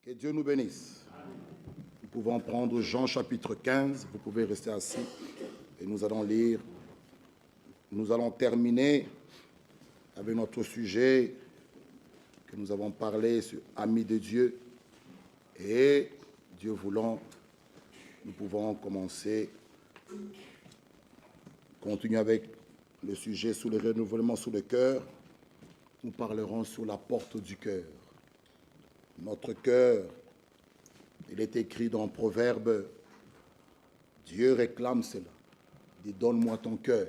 Que Dieu nous bénisse. Nous pouvons prendre Jean chapitre 15. Vous pouvez rester assis et nous allons lire. Nous allons terminer avec notre sujet que nous avons parlé sur Amis de Dieu. Et Dieu voulant, nous pouvons continuer avec le sujet sur le renouvellement sur le cœur. Nous parlerons sur la porte du cœur. Notre cœur, il est écrit dans Proverbe, Dieu réclame cela. Il dit, donne-moi ton cœur.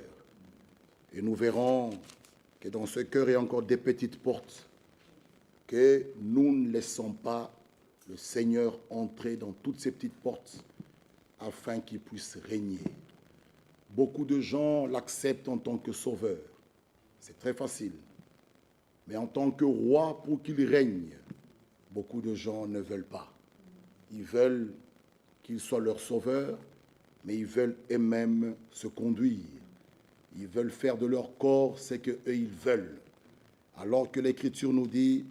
Et nous verrons que dans ce cœur, il y a encore des petites portes que nous ne laissons pas le Seigneur entrer dans toutes ces petites portes afin qu'il puisse régner. Beaucoup de gens l'acceptent en tant que sauveur. C'est très facile. Mais en tant que roi, pour qu'il règne, beaucoup de gens ne veulent pas. Ils veulent qu'il soit leur sauveur, mais ils veulent eux-mêmes se conduire. Ils veulent faire de leur corps ce qu'eux ils veulent. Alors que l'Écriture nous dit,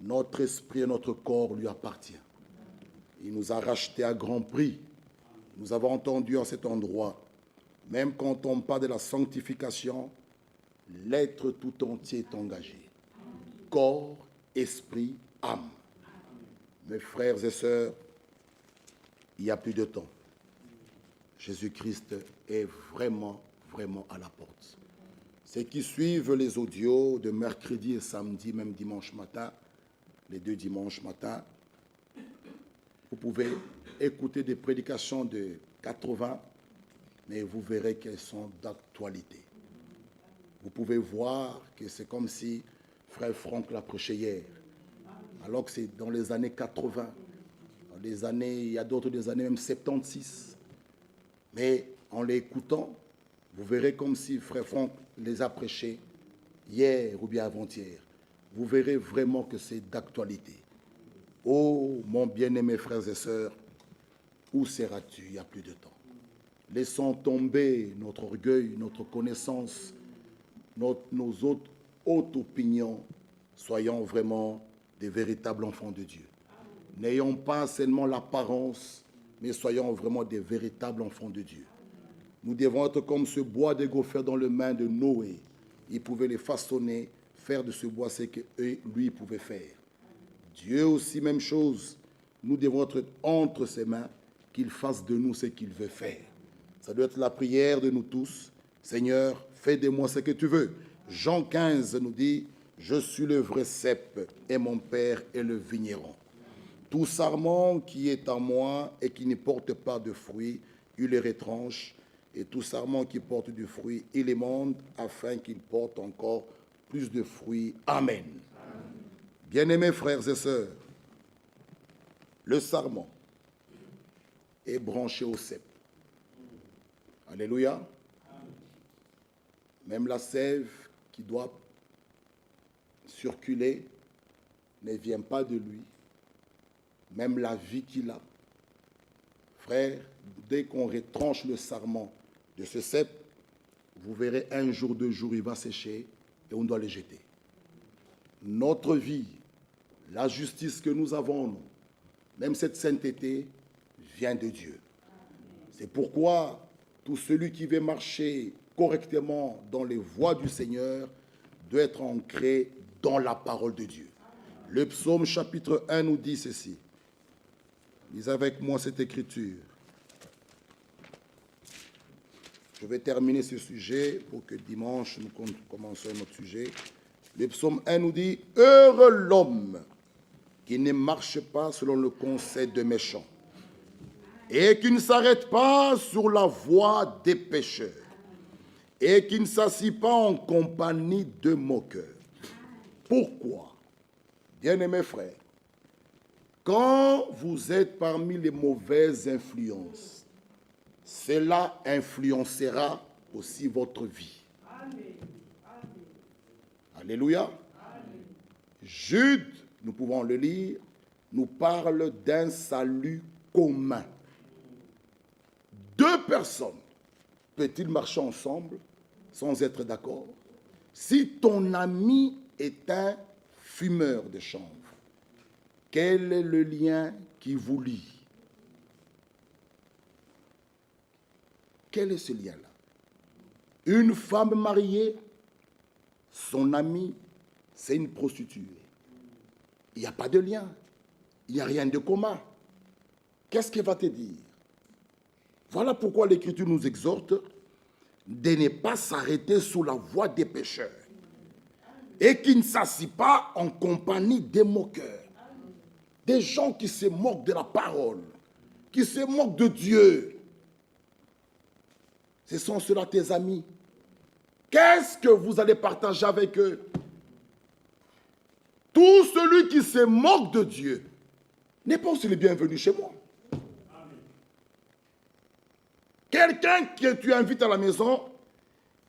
notre esprit et notre corps lui appartient. Il nous a rachetés à grand prix. Nous avons entendu en cet endroit, même quand on parle de la sanctification, l'être tout entier est engagé. Corps, esprit, âme. Mes frères et sœurs, il n'y a plus de temps. Jésus-Christ est vraiment à la porte. Ceux qui suivent les audios de mercredi et samedi, même dimanche matin, les deux dimanches matin, vous pouvez écouter des prédications de 80, mais vous verrez qu'elles sont d'actualité. Vous pouvez voir que c'est comme si Frère Franck l'a prêché hier, alors que c'est dans les années 80, dans les années, il y a d'autres des années même 76. Mais en l'écoutant, vous verrez comme si Frère Franck les a prêchés hier ou bien avant-hier. Vous verrez vraiment que c'est d'actualité. Oh, mon bien-aimé frères et sœurs, où seras-tu? Il n'y a plus de temps. Laissons tomber notre orgueil, notre connaissance, nos autres hautes opinions. Soyons vraiment des véritables enfants de Dieu. N'ayons pas seulement l'apparence, mais soyons vraiment des véritables enfants de Dieu. Nous devons être comme ce bois de gopher dans les mains de Noé. Il pouvait les façonner, faire de ce bois ce que lui pouvait faire. Dieu aussi, même chose. Nous devons être entre ses mains, qu'il fasse de nous ce qu'il veut faire. Ça doit être la prière de nous tous. Seigneur, fais de moi ce que tu veux. Jean 15 nous dit, je suis le vrai cep et mon Père est le vigneron. Tout sarment qui est en moi et qui ne porte pas de fruits, il les retranche. Et tout sarment qui porte du fruit, il les monte afin qu'il porte encore plus de fruits. Amen. Bien-aimés frères et sœurs, le sarment est branché au cep. Alléluia. Même la sève qui doit circuler ne vient pas de lui. Même la vie qu'il a. Frère, dès qu'on retranche le sarment de ce cep, vous verrez un jour, 2 jours, il va sécher et on doit le jeter. Notre vie, la justice que nous avons, même cette sainteté, vient de Dieu. C'est pourquoi tout celui qui veut marcher correctement dans les voies du Seigneur doit être ancré dans la parole de Dieu. Le psaume chapitre 1 nous dit ceci. Lisez avec moi cette écriture. Je vais terminer ce sujet pour que dimanche nous commençons notre sujet. Le psaume 1 nous dit « Heureux l'homme qui ne marche pas selon le conseil des méchants et qui ne s'arrête pas sur la voie des pécheurs et qui ne s'assied pas en compagnie de moqueurs. » Pourquoi? Bien-aimés frères, quand vous êtes parmi les mauvaises influences, cela influencera aussi votre vie. Amen. Alléluia. Amen. Jude, nous pouvons le lire, nous parle d'un salut commun. 2 personnes peuvent-ils marcher ensemble sans être d'accord? Si ton ami est un fumeur de chanvre, quel est le lien qui vous lie? Quel est ce lien-là? Une femme mariée, son amie, c'est une prostituée. Il n'y a pas de lien. Il n'y a rien de commun. Qu'est-ce qu'elle va te dire? Voilà pourquoi l'Écriture nous exhorte de ne pas s'arrêter sous la voie des pécheurs et qui ne s'assied pas en compagnie des moqueurs, des gens qui se moquent de la parole, qui se moquent de Dieu. Ce sont ceux-là tes amis. Qu'est-ce que vous allez partager avec eux? Tout celui qui se moque de Dieu n'est pas aussi le bienvenu chez moi. Quelqu'un que tu invites à la maison,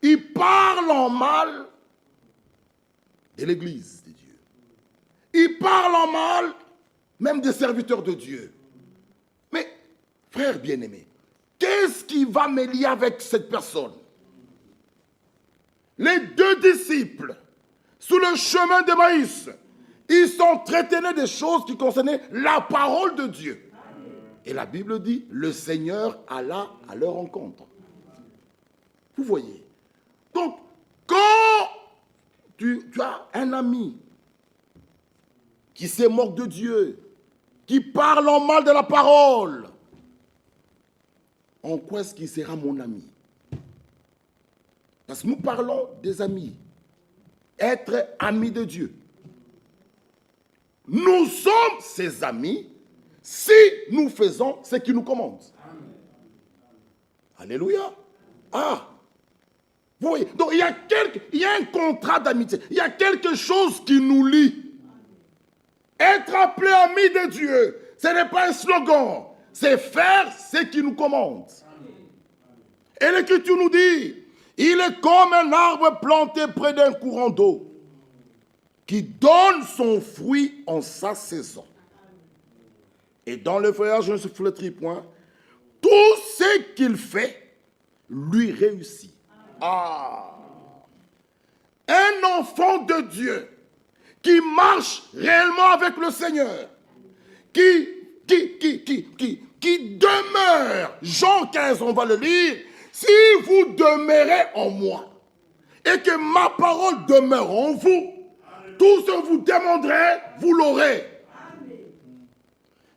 il parle en mal de l'Église de Dieu. Il parle en mal même des serviteurs de Dieu. Mais, frère bien-aimé, qu'est-ce qui va me lier avec cette personne? Les deux disciples, sur le chemin d'Emmaüs, ils s'entretenaient des choses qui concernaient la parole de Dieu. Et la Bible dit, le Seigneur alla à leur rencontre. Vous voyez. Donc, quand tu as un ami qui se moque de Dieu, qui parle en mal de la parole, en quoi est-ce qu'il sera mon ami? Parce que nous parlons des amis. Être amis de Dieu. Nous sommes ses amis si nous faisons ce qu'il nous commande. Alléluia. Ah. Vous voyez, donc il y a un contrat d'amitié. Il y a quelque chose qui nous lie. Être appelé ami de Dieu, ce n'est pas un slogan. C'est faire ce qu'il nous commande. Et l'Écriture nous dit, il est comme un arbre planté près d'un courant d'eau qui donne son fruit en sa saison. Et dans le feuillage, je ne se flétris point. Tout ce qu'il fait lui réussit. Ah! Un enfant de Dieu qui marche réellement avec le Seigneur, qui demeure, Jean 15, on va le lire, si vous demeurez en moi et que ma parole demeure en vous, tout ce que vous demanderez, vous l'aurez.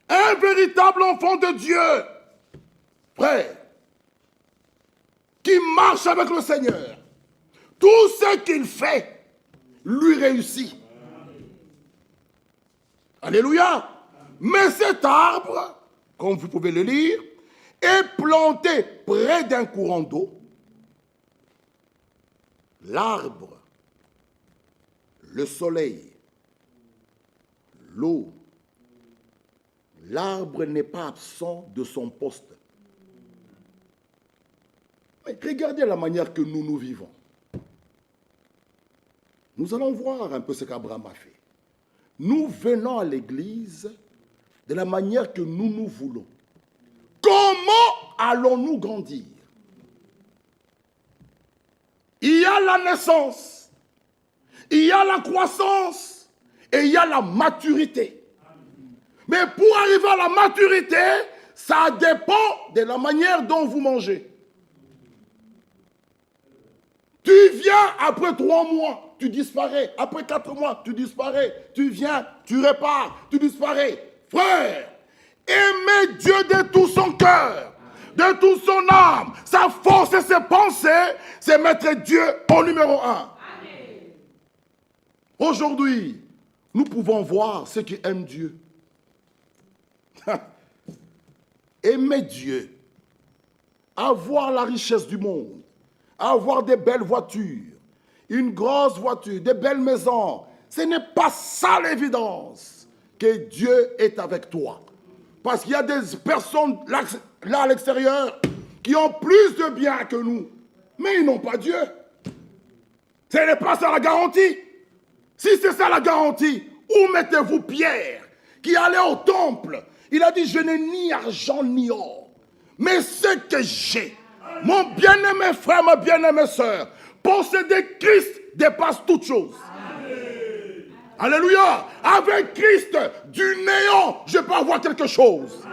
Un véritable enfant de Dieu, frère, qui marche avec le Seigneur, tout ce qu'il fait lui réussit. Alléluia. Mais cet arbre, comme vous pouvez le lire, est planté près d'un courant d'eau. L'arbre, le soleil, l'eau, l'arbre n'est pas absent de son poste. Mais regardez la manière que nous vivons. Nous allons voir un peu ce qu'Abraham a fait. Nous venons à l'église de la manière que nous voulons. Comment allons-nous grandir? Il y a la naissance, il y a la croissance et il y a la maturité. Mais pour arriver à la maturité, ça dépend de la manière dont vous mangez. Tu viens après 3 mois, tu disparais. Après 4 mois, tu disparais. Tu viens, tu repars, tu disparais. Frère, aimer Dieu de tout son cœur, de toute son âme, sa force et ses pensées, c'est mettre Dieu au numéro 1. Aujourd'hui, nous pouvons voir ceux qui aiment Dieu. Aimer Dieu, avoir la richesse du monde, avoir des belles voitures, une grosse voiture, des belles maisons, ce n'est pas ça l'évidence que Dieu est avec toi. Parce qu'il y a des personnes là à l'extérieur qui ont plus de biens que nous, mais ils n'ont pas Dieu. Ce n'est pas ça la garantie. Si c'est ça la garantie, où mettez-vous Pierre, qui allait au temple? Il a dit, je n'ai ni argent ni or, mais ce que j'ai, mon bien-aimé frère, ma bien-aimée sœur, posséder Christ dépasse toute chose. Alléluia. Avec Christ, du néant, je peux avoir quelque chose.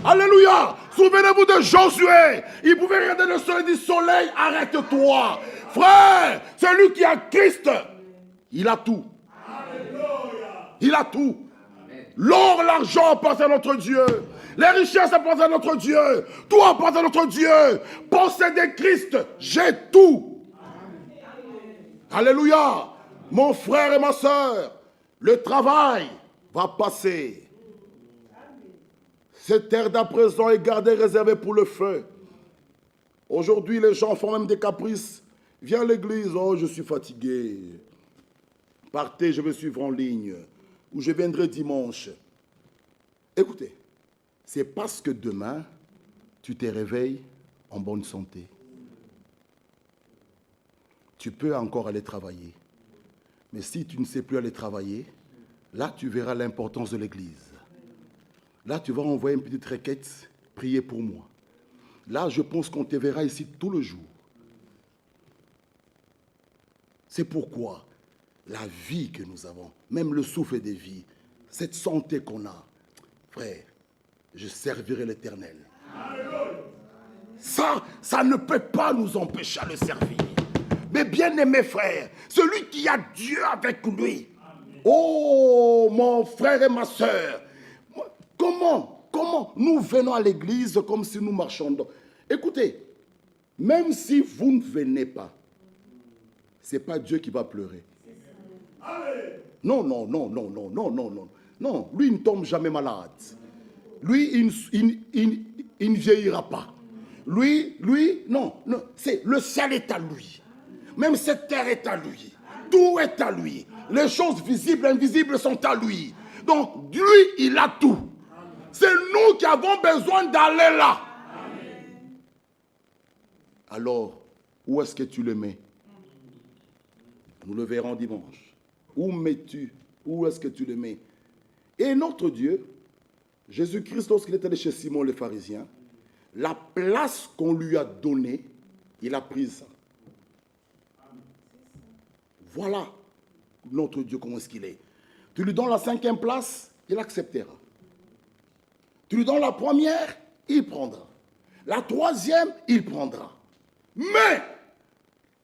Alléluia. Souvenez-vous de Josué. Il pouvait regarder le soleil du soleil. Arrête-toi. Frère, celui qui a Christ, il a tout. Il a tout. L'or, l'argent appartient à notre Dieu. Les richesses appartiennent à notre Dieu. Tout appartient à notre Dieu. Posséder Christ, j'ai tout. Alléluia. Mon frère et ma soeur, le travail va passer. Cette terre d'à présent est gardée, réservée pour le feu. Aujourd'hui, les gens font même des caprices. Viens à l'église, oh, je suis fatigué. Partez, je vais suivre en ligne. Ou je viendrai dimanche. Écoutez, c'est parce que demain, tu te réveilles en bonne santé. Tu peux encore aller travailler. Mais si tu ne sais plus aller travailler, là, tu verras l'importance de l'église. Là, tu vas envoyer une petite requête, priez pour moi. Là, je pense qu'on te verra ici tout le jour. C'est pourquoi la vie que nous avons, même le souffle des vies, cette santé qu'on a, frère, je servirai l'Éternel. Ça ne peut pas nous empêcher à le servir. Mais bien aimé frère, celui qui a Dieu avec lui, oh mon frère et ma soeur, comment nous venons à l'église comme si nous marchions. Écoutez, même si vous ne venez pas, ce n'est pas Dieu qui va pleurer. Non. Non, lui il ne tombe jamais malade. Lui, il ne vieillira pas. Lui, non, c'est le ciel est à lui. Même cette terre est à lui. Tout est à lui. Les choses visibles et invisibles sont à lui. Donc, lui, il a tout. C'est nous qui avons besoin d'aller là. Alors, où est-ce que tu le mets? Nous le verrons dimanche. Où mets-tu? Où est-ce que tu le mets? Et notre Dieu, Jésus-Christ, lorsqu'il est allé chez Simon le pharisien, la place qu'on lui a donnée, il a pris ça. Voilà notre Dieu, comment est-ce qu'il est. Tu lui donnes la 5e place, il acceptera. Tu lui donnes la première, il prendra. La 3e, il prendra. Mais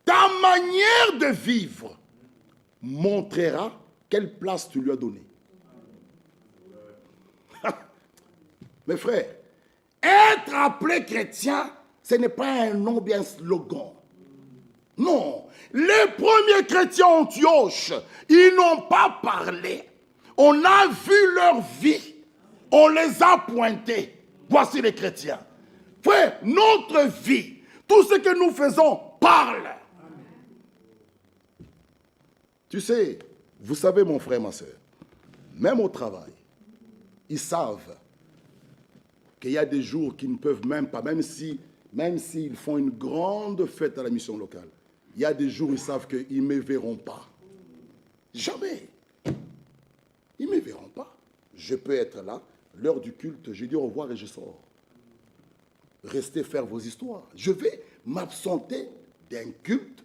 ta manière de vivre montrera quelle place tu lui as donnée. Mes frères, être appelé chrétien, ce n'est pas un nom bien slogan. Non, les premiers chrétiens Antioche, ils n'ont pas parlé. On a vu leur vie, on les a pointés. Voici les chrétiens. Frère, notre vie, tout ce que nous faisons parle. Tu sais, vous savez mon frère, ma soeur, même au travail, ils savent qu'il y a des jours qu'ils ne peuvent même pas, même s'ils font une grande fête à la mission locale, il y a des jours où ils savent qu'ils ne me verront pas. Jamais. Ils ne me verront pas. Je peux être là, l'heure du culte, je dis au revoir et je sors. Restez faire vos histoires. Je vais m'absenter d'un culte,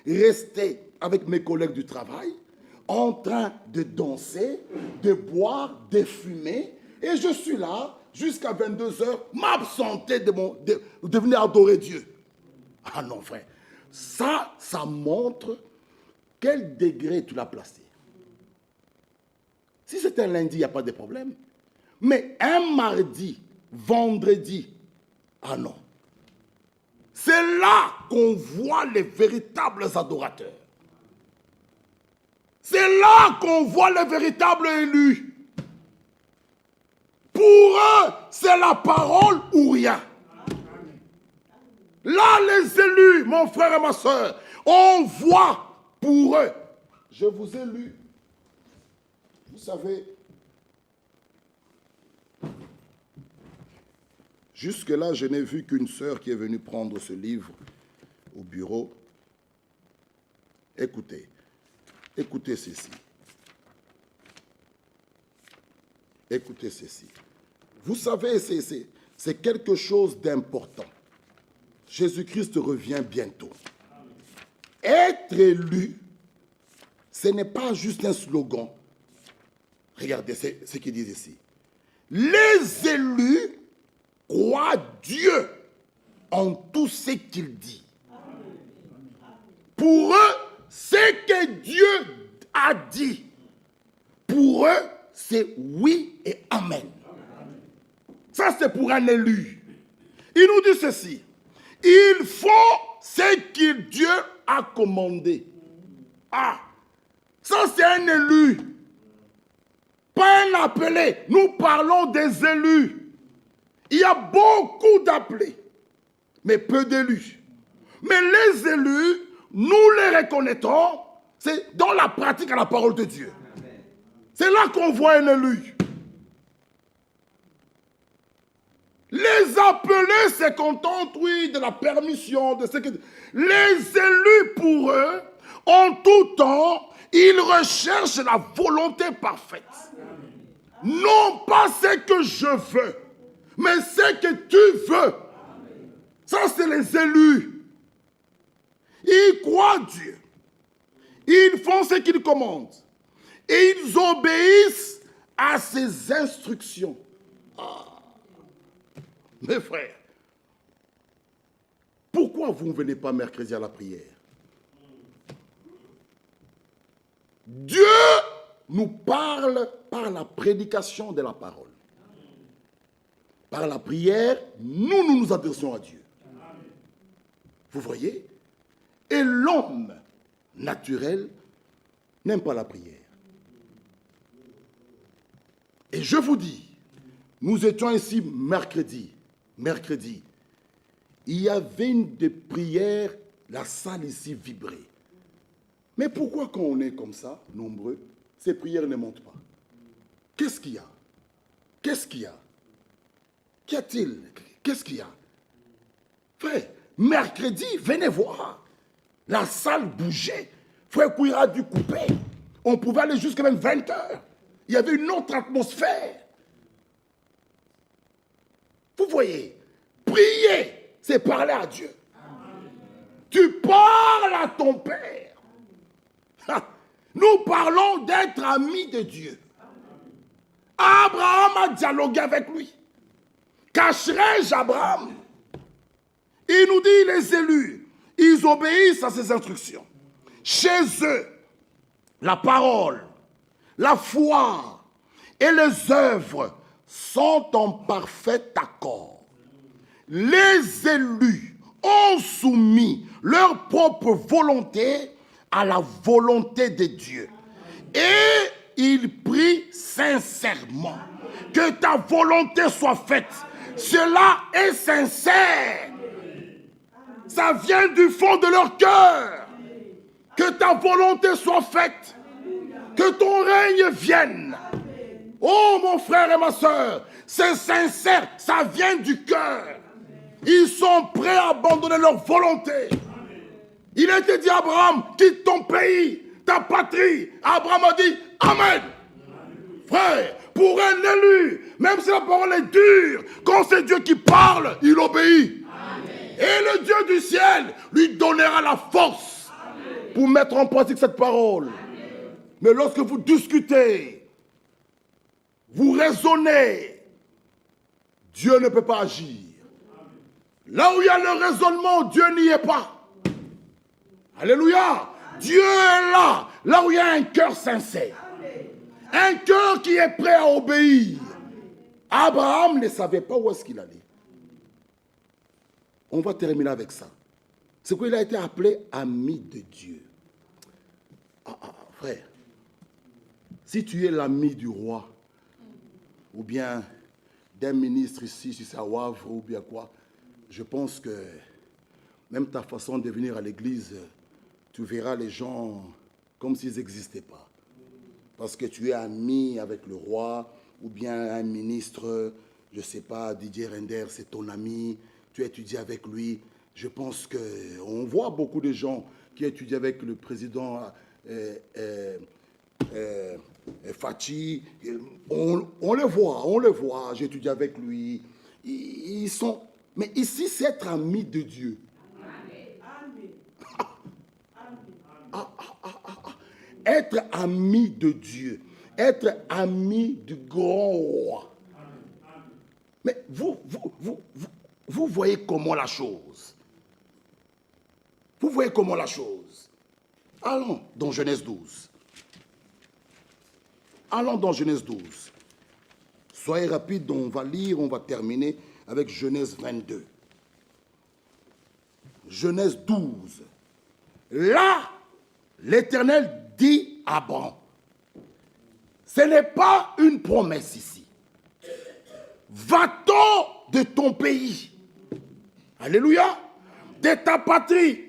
rester avec mes collègues du travail, en train de danser, de boire, de fumer, et je suis là jusqu'à 22h, m'absenter de venir adorer Dieu. Ah non, frère. Ça montre quel degré tu l'as placé. Si c'est un lundi, il n'y a pas de problème. Mais un mardi, vendredi, ah non. C'est là qu'on voit les véritables adorateurs. C'est là qu'on voit les véritables élus. Pour eux, c'est la parole ou rien. Là, les élus, mon frère et ma soeur, on voit pour eux. Je vous ai lu. Vous savez, jusque-là, je n'ai vu qu'une sœur qui est venue prendre ce livre au bureau. Écoutez ceci. Écoutez ceci. Vous savez, c'est quelque chose d'important. Jésus-Christ revient bientôt. Être élu, ce n'est pas juste un slogan. Regardez ce qu'ils disent ici. Les élus croient Dieu en tout ce qu'il dit. Pour eux, ce que Dieu a dit, pour eux, c'est oui et amen. Ça, c'est pour un élu. Il nous dit ceci. Ils font ce que Dieu a commandé. Ah, ça c'est un élu. Pas un appelé. Nous parlons des élus. Il y a beaucoup d'appelés, mais peu d'élus. Mais les élus, nous les reconnaîtrons, c'est dans la pratique à la parole de Dieu. C'est là qu'on voit un élu. Les appelés se contentent, oui, de la permission, de ce que... Les élus, pour eux, en tout temps, ils recherchent la volonté parfaite. Non pas ce que je veux, mais ce que tu veux. Ça, c'est les élus. Ils croient Dieu. Ils font ce qu'il commande. Et ils obéissent à ses instructions. Ah. Mes frères, pourquoi vous ne venez pas mercredi à la prière? Dieu nous parle par la prédication de la parole. Par la prière, nous nous adressons à Dieu. Vous voyez? Et l'homme naturel n'aime pas la prière. Et je vous dis, nous étions ici mercredi, il y avait une des prières, la salle ici vibrait. Mais pourquoi quand on est comme ça, nombreux, ces prières ne montent pas? Qu'est-ce qu'il y a? Qu'est-ce qu'il y a? Qu'y a-t-il? Qu'est-ce qu'il y a? Frère, mercredi, venez voir. La salle bougeait. Frère Kouira a dû couper. On pouvait aller jusqu'à même 20 heures. Il y avait une autre atmosphère. Vous voyez, prier, c'est parler à Dieu. Amen. Tu parles à ton Père. Nous parlons d'être amis de Dieu. Amen. Abraham a dialogué avec lui. Cacherai-je Abraham? Il nous dit, les élus, ils obéissent à ses instructions. Chez eux, la parole, la foi et les œuvres sont en parfait accord. Les élus ont soumis leur propre volonté à la volonté de Dieu. Et ils prient sincèrement que ta volonté soit faite. Cela est sincère. Ça vient du fond de leur cœur. Que ta volonté soit faite. Que ton règne vienne. Oh mon frère et ma soeur, c'est sincère, ça vient du cœur. Ils sont prêts à abandonner leur volonté. Il a été dit à Abraham, quitte ton pays, ta patrie. Abraham a dit, Amen. Frère, pour un élu, même si la parole est dure, quand c'est Dieu qui parle, il obéit. Amen. Et le Dieu du ciel lui donnera la force pour mettre en pratique cette parole. Amen. Mais lorsque vous discutez, vous raisonnez, Dieu ne peut pas agir. Là où il y a le raisonnement, Dieu n'y est pas. Alléluia. Dieu est là, là où il y a un cœur sincère. Un cœur qui est prêt à obéir. Abraham ne savait pas où est-ce qu'il allait. On va terminer avec ça. C'est qu'il a été appelé ami de Dieu. Frère, si tu es l'ami du roi, ou bien d'un ministre ici, si c'est à Wavre, ou bien quoi, je pense que même ta façon de venir à l'église, tu verras les gens comme s'ils n'existaient pas. Parce que tu es ami avec le roi, ou bien un ministre, je ne sais pas, Didier Render, c'est ton ami, tu étudies avec lui. Je pense qu'on voit beaucoup de gens qui étudient avec le président Fachi, on le voit, j'étudie avec lui. Ils sont... Mais ici, c'est être ami de Dieu. être ami de Dieu, être ami du grand roi. Mais vous voyez comment la chose. Vous voyez comment la chose. Allons dans Genèse 12. Allons dans Genèse 12. Soyez rapides, on va lire, on va terminer avec Genèse 22. Genèse 12. Là, l'Éternel dit à Abraham, ce n'est pas une promesse ici. Va-t'en de ton pays. Alléluia. De ta patrie.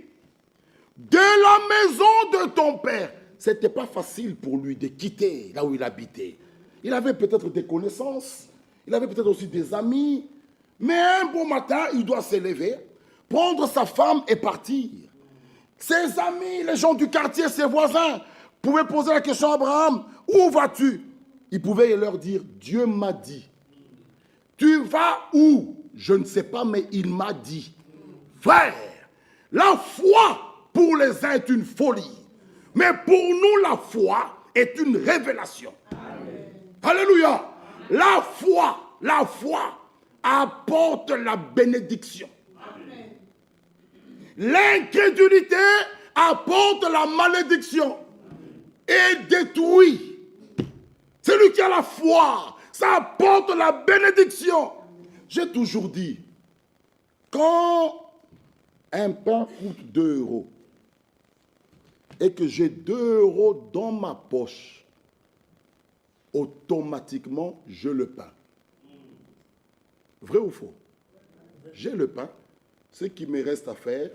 De la maison de ton père. Ce n'était pas facile pour lui de quitter là où il habitait. Il avait peut-être des connaissances. Il avait peut-être aussi des amis. Mais un bon matin, il doit se lever, prendre sa femme et partir. Ses amis, les gens du quartier, ses voisins, pouvaient poser la question à Abraham, où vas-tu? Il pouvait leur dire, Dieu m'a dit. Tu vas où? Je ne sais pas, mais il m'a dit. Frère, la foi pour les uns est une folie. Mais pour nous, la foi est une révélation. Amen. Alléluia. La foi apporte la bénédiction. L'incrédulité apporte la malédiction et détruit. Celui qui a la foi, ça apporte la bénédiction. J'ai toujours dit, quand un pain coûte 2 euros et que j'ai 2 euros dans ma poche, automatiquement, je le peins. Vrai ou faux? J'ai le pain. Ce qui me reste à faire,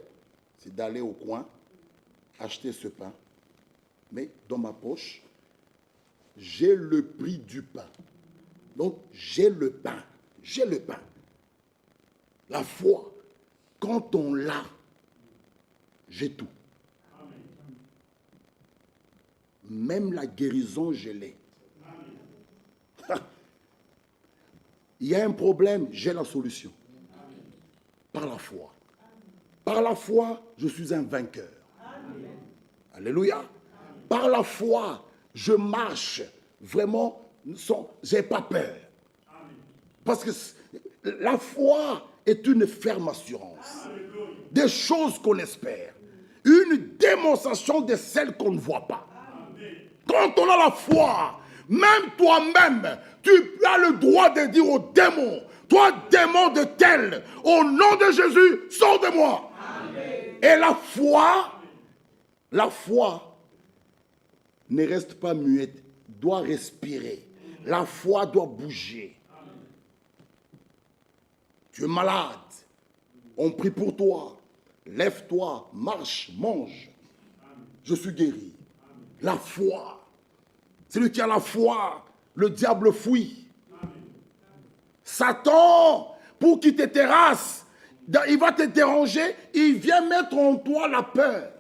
c'est d'aller au coin, acheter ce pain. Mais dans ma poche, j'ai le prix du pain. Donc, j'ai le pain. J'ai le pain. La foi, quand on l'a, j'ai tout. Même la guérison, je l'ai. Il y a un problème, j'ai la solution. Par la foi. Par la foi, je suis un vainqueur. Amen. Alléluia. Amen. Par la foi, je marche vraiment, j'ai pas peur. Amen. Parce que la foi est une ferme assurance. Amen. Des choses qu'on espère. Une démonstration de celles qu'on ne voit pas. Amen. Quand on a la foi, même toi-même, tu as le droit de dire aux démons, toi, démon de tel, au nom de Jésus, sors de moi. Amen. Et la foi ne reste pas muette, doit respirer. La foi doit bouger. Amen. Tu es malade, on prie pour toi. Lève-toi, marche, mange. Amen. Je suis guéri. Amen. La foi. Celui qui a la foi, le diable fuit. Satan, pour qu'il te terrasse, il va te déranger, il vient mettre en toi la peur.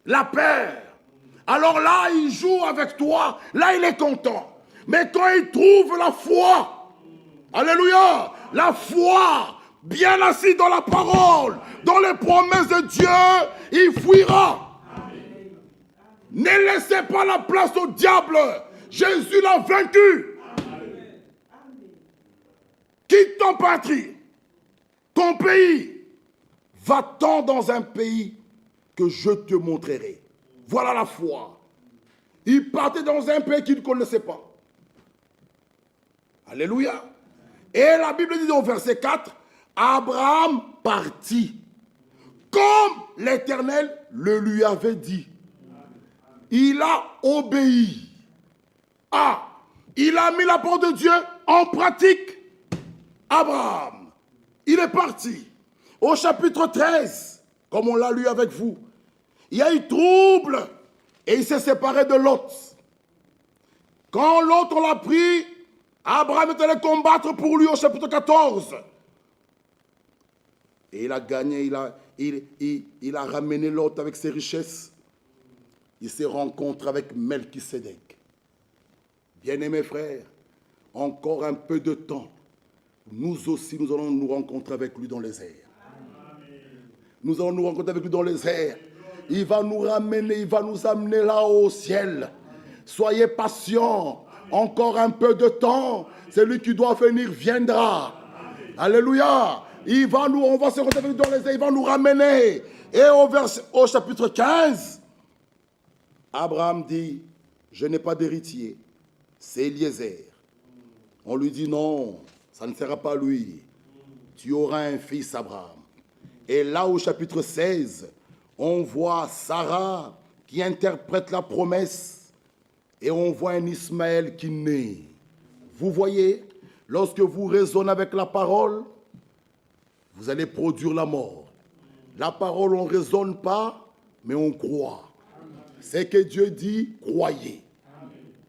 La peur. Alors là, il joue avec toi, là, il est content. Mais quand il trouve la foi, alléluia, la foi, bien assis dans la parole, dans les promesses de Dieu, il fuira. Ne laissez pas la place au diable. Jésus l'a vaincu. Quitte ton patrie, ton pays, va-t'en dans un pays que je te montrerai. Voilà la foi. Il partait dans un pays qu'il ne connaissait pas. Alléluia. Et la Bible dit au verset 4, Abraham partit, comme l'Éternel le lui avait dit. Il a obéi. Il a mis la parole de Dieu en pratique. Abraham, il est parti. Au chapitre 13, comme on l'a lu avec vous, il y a eu trouble et il s'est séparé de Lot. Quand Lot on l'a pris, Abraham est allé combattre pour lui au chapitre 14. Et il a gagné, il a ramené Lot avec ses richesses. Il se rencontre avec Melchisédek. Bien-aimés frères, encore un peu de temps. Nous aussi, nous allons nous rencontrer avec lui dans les airs. Amen. Nous allons nous rencontrer avec lui dans les airs. Il va nous ramener, il va nous amener là au ciel. Soyez patients. Encore un peu de temps. Celui qui doit venir viendra. Alléluia. On va se retrouver dans les airs, il va nous ramener. Et au chapitre 15, Abraham dit, je n'ai pas d'héritier, c'est Eliezer. On lui dit non, ça ne sera pas lui. Tu auras un fils, Abraham. Et là au chapitre 16, on voit Sarah qui interprète la promesse et on voit un Ismaël qui naît. Vous voyez, lorsque vous raisonnez avec la parole, vous allez produire la mort. La parole, on ne raisonne pas, mais on croit. C'est que Dieu dit, croyez.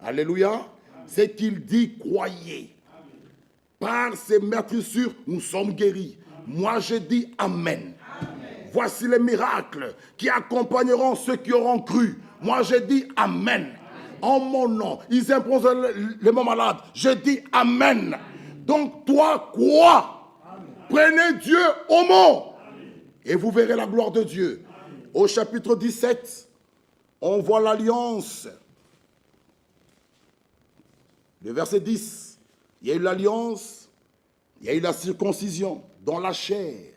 Alléluia. C'est qu'il dit, croyez. Par ces meurtrissures, nous sommes guéris. Moi, je dis Amen. Voici les miracles qui accompagneront ceux qui auront cru. Moi, je dis Amen. En mon nom, ils imposent les mains malades. Je dis Amen. Donc, toi, crois. Prenez Dieu au mot. Et vous verrez la gloire de Dieu. Au chapitre 17, on voit l'alliance. Le verset 10. Il y a eu l'alliance, il y a eu la circoncision dans la chair.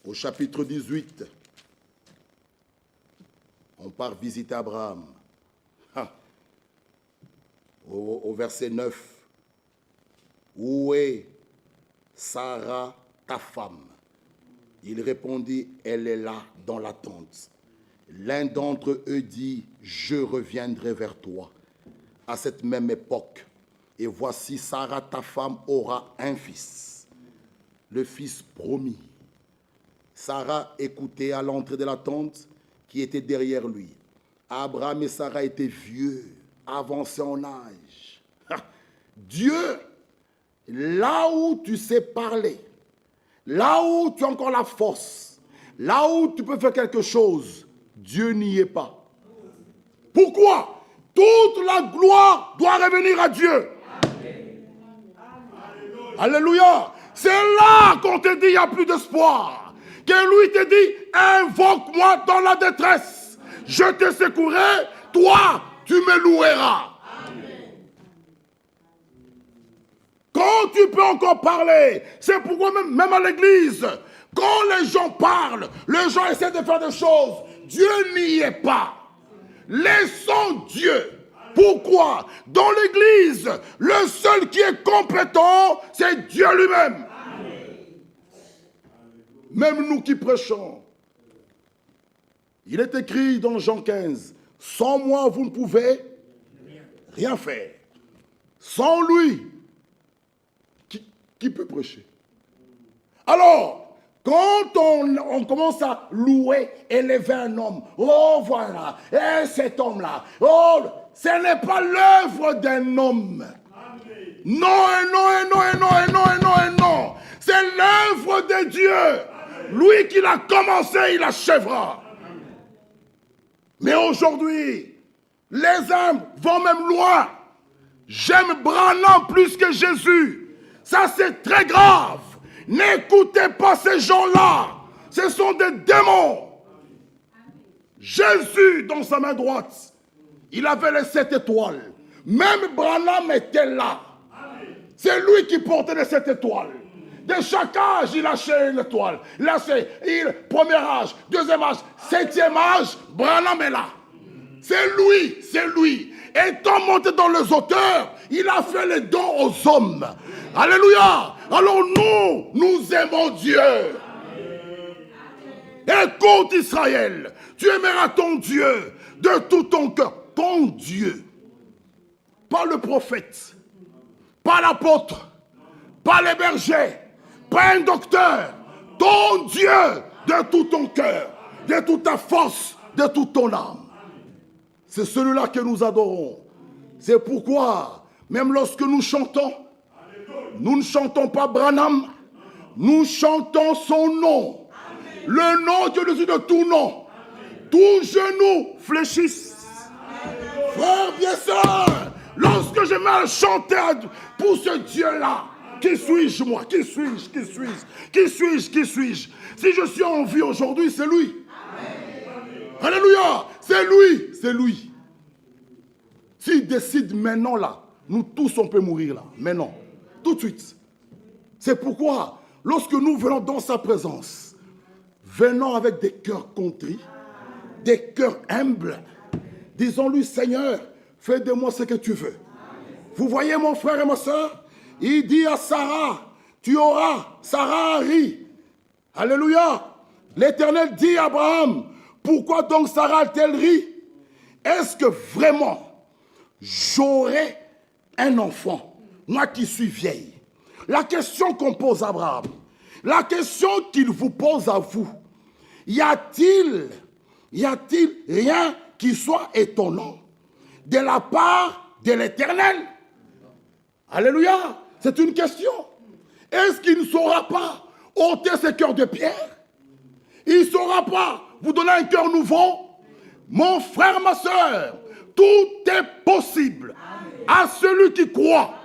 Au chapitre 18, on part visiter Abraham. Au verset 9, où est Sarah, ta femme? Il répondit, elle est là dans la tente. L'un d'entre eux dit, je reviendrai vers toi à cette même époque. Et voici, Sarah, ta femme, aura un fils, le fils promis. Sarah écoutait à l'entrée de la tente qui était derrière lui. Abraham et Sarah étaient vieux, avancés en âge. Dieu, là où tu sais parler, là où tu as encore la force, là où tu peux faire quelque chose, Dieu n'y est pas. Pourquoi? Toute la gloire doit revenir à Dieu. Alléluia. C'est là qu'on te dit il n'y a plus d'espoir. Que lui te dit, invoque-moi dans la détresse. Je te secouerai, toi, tu me loueras. Quand tu peux encore parler, c'est pourquoi même à l'église, quand les gens parlent, les gens essaient de faire des choses, Dieu n'y est pas. Laissons Dieu. Pourquoi? Dans l'église, le seul qui est compétent, c'est Dieu lui-même. Même nous qui prêchons. Il est écrit dans Jean 15, sans moi, vous ne pouvez rien faire. Sans lui, qui peut prêcher? Alors, quand on commence à louer, élever un homme, oh voilà, et cet homme-là, oh, ce n'est pas l'œuvre d'un homme. Non, et non, et non, et non, et non, et non, et non. C'est l'œuvre de Dieu. Lui qui l'a commencé, il achèvera. Mais aujourd'hui, les hommes vont même loin. J'aime Branham plus que Jésus. Ça, c'est très grave. N'écoutez pas ces gens-là. Ce sont des démons. Jésus, dans sa main droite, il avait les 7 étoiles. Même Branham était là. C'est lui qui portait les 7 étoiles. De chaque âge, il lâchait une étoile. Premier âge, deuxième âge, 7e âge, Branham est là. C'est lui, c'est lui. Étant monté dans les hauteurs, il a fait les dons aux hommes. Alléluia. Alors nous aimons Dieu. Écoute Israël, tu aimeras ton Dieu de tout ton cœur. Ton Dieu. Pas le prophète, pas l'apôtre, pas les bergers, pas un docteur. Ton Dieu de tout ton cœur, de toute ta force, de toute ton âme. C'est celui-là que nous adorons. C'est pourquoi, même lorsque nous chantons, nous ne chantons pas Branham, nous chantons son nom. Le nom de Jésus de tout nom. Tous genoux fléchissent. Frère, bien sûr, lorsque je mets à chanter pour ce Dieu-là, qui suis-je moi? Qui suis-je? Qui suis-je? Qui suis-je? Qui suis-je? Si je suis en vie aujourd'hui, c'est lui. Alléluia. C'est lui. C'est lui. S'il décide maintenant là, nous tous on peut mourir là. Maintenant. Tout de suite. C'est pourquoi, lorsque nous venons dans sa présence, venons avec des cœurs contrits, des cœurs humbles, disons-lui, Seigneur, fais de moi ce que tu veux. Vous voyez mon frère et ma soeur, il dit à Sarah, tu auras, Sarah rit. Alléluia. L'Éternel dit à Abraham, pourquoi donc Sarah a-t-elle ri? Est-ce que vraiment j'aurai un enfant, moi qui suis vieille? La question qu'on pose à Abraham, la question qu'il vous pose à vous, y a-t-il rien qui soit étonnant de la part de l'Éternel? Alléluia. C'est une question. Est-ce qu'il ne saura pas ôter ce cœur de pierre? Il ne saura pas vous donner un cœur nouveau? Mon frère, ma soeur, tout est possible à celui qui croit.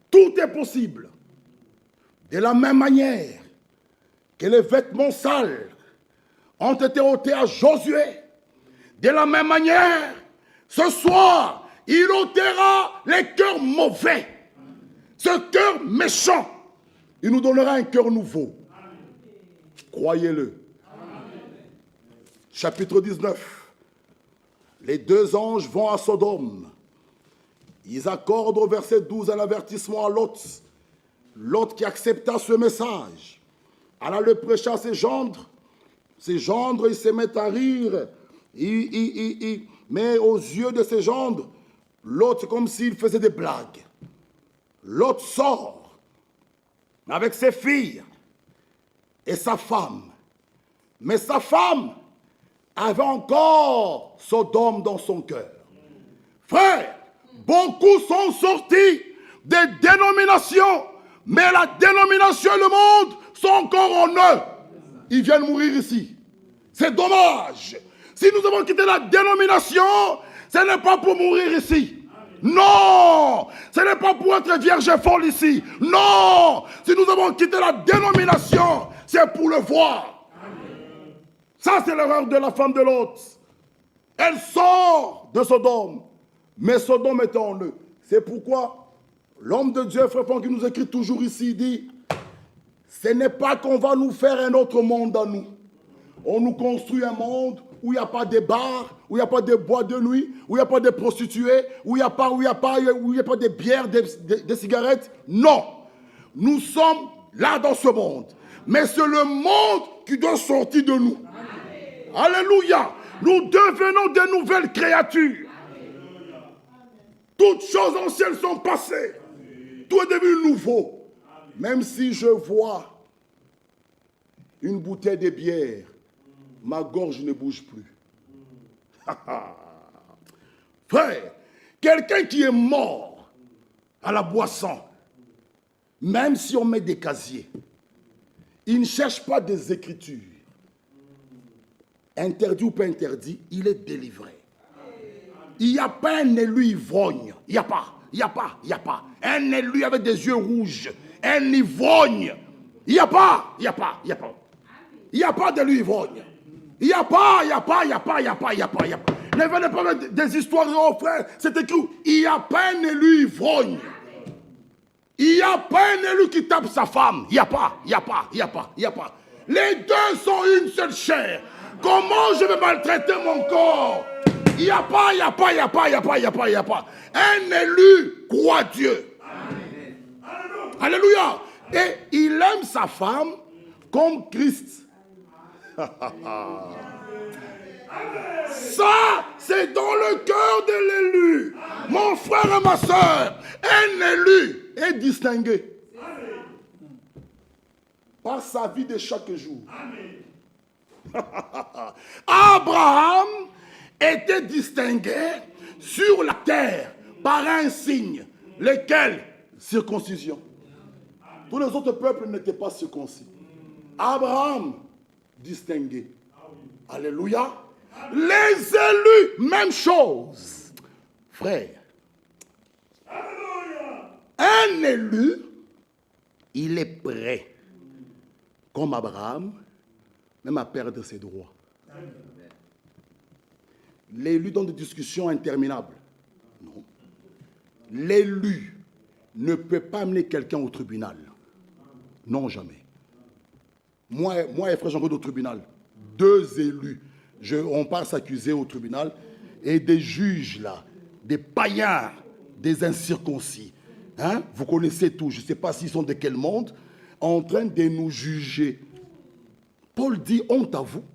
Tout est possible. De la même manière que les vêtements sales ont été ôtés à Josué, de la même manière, ce soir, il ôtera les cœurs mauvais, ce cœur méchant. Il nous donnera un cœur nouveau. Croyez-le. Chapitre 19. Les deux anges vont à Sodome. Ils accordent au verset 12 un avertissement à Lot. Lot qui accepta ce message. Allah le prêcha à ses gendres. Ses gendres, ils se mettent à rire. Mais aux yeux de ses gendres, Lot, c'est comme s'il faisait des blagues. Lot sort avec ses filles et sa femme. Mais sa femme avait encore Sodome dans son cœur. Frère, beaucoup sont sortis des dénominations, mais la dénomination et le monde sont encore en eux. Ils viennent mourir ici. C'est dommage. Si nous avons quitté la dénomination, ce n'est pas pour mourir ici. Non, ce n'est pas pour être vierge et folle ici. Non, si nous avons quitté la dénomination, c'est pour le voir. Amen. Ça, c'est l'erreur de la femme de Lot. Elle sort de Sodome, mais Sodome est en eux. C'est pourquoi l'homme de Dieu, frère Franck, qui nous écrit toujours ici, dit, ce n'est pas qu'on va nous faire un autre monde à nous. On nous construit un monde où il n'y a pas de bars, où il n'y a pas de boîtes de nuit, où il n'y a pas de prostituées, où il n'y a pas de bières, de cigarettes. Non. Nous sommes là dans ce monde. Mais c'est le monde qui doit sortir de nous. Amen. Alléluia. Nous devenons de nouvelles créatures. Amen. Toutes choses anciennes sont passées. Tout est devenu nouveau. Même si je vois une bouteille de bière, ma gorge ne bouge plus. Frère, quelqu'un qui est mort à la boisson, même si on met des casiers, il ne cherche pas des écritures. Interdit ou pas interdit, il est délivré. Il n'y a pas un élu ivrogne. Il n'y a pas. Un élu avec des yeux rouges. Un ivrogne. Il n'y a pas. Il n'y a pas d'élu ivrogne. Il n'y a pas. Ne venez pas mettre des histoires, oh frère, c'est écrit. Il n'y a pas un élu ivrogne. Il n'y a pas un élu qui tape sa femme. Il n'y a pas. Les deux sont une seule chair. Comment je vais maltraiter mon corps? Il n'y a pas. Un élu croit Dieu. Amen. Alléluia. Et il aime sa femme comme Christ. Ça, c'est dans le cœur de l'élu. Mon frère et ma soeur, un élu est distingué par sa vie de chaque jour. Abraham était distingué sur la terre par un signe, lequel? Circoncision. Tous les autres peuples n'étaient pas circoncis. Abraham, distingué. Alléluia. Les élus, même chose. Frère, un élu, il est prêt, comme Abraham, même à perdre ses droits. L'élu dans des discussions interminables. Non. L'élu ne peut pas amener quelqu'un au tribunal. Non, jamais. Moi et frère Jean-Claude au tribunal. 2 élus. On part s'accuser au tribunal. Et des juges là, des païens, des incirconcis. Hein? Vous connaissez tout. Je ne sais pas s'ils sont de quel monde. En train de nous juger. Paul dit, honte à vous.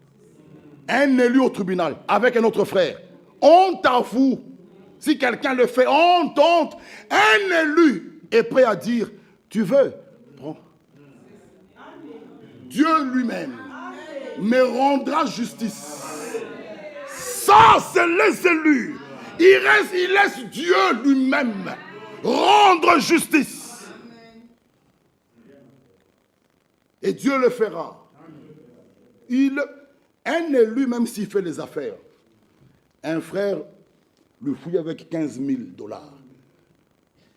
Un élu au tribunal avec un autre frère. Honte à vous. Si quelqu'un le fait, honte, honte. Un élu est prêt à dire, tu veux, prends. Dieu lui-même me rendra justice. Ça, c'est les élus. Il laisse Dieu lui-même rendre justice. Et Dieu le fera. Un élu, même s'il fait les affaires, un frère le fouille avec 15 000 $.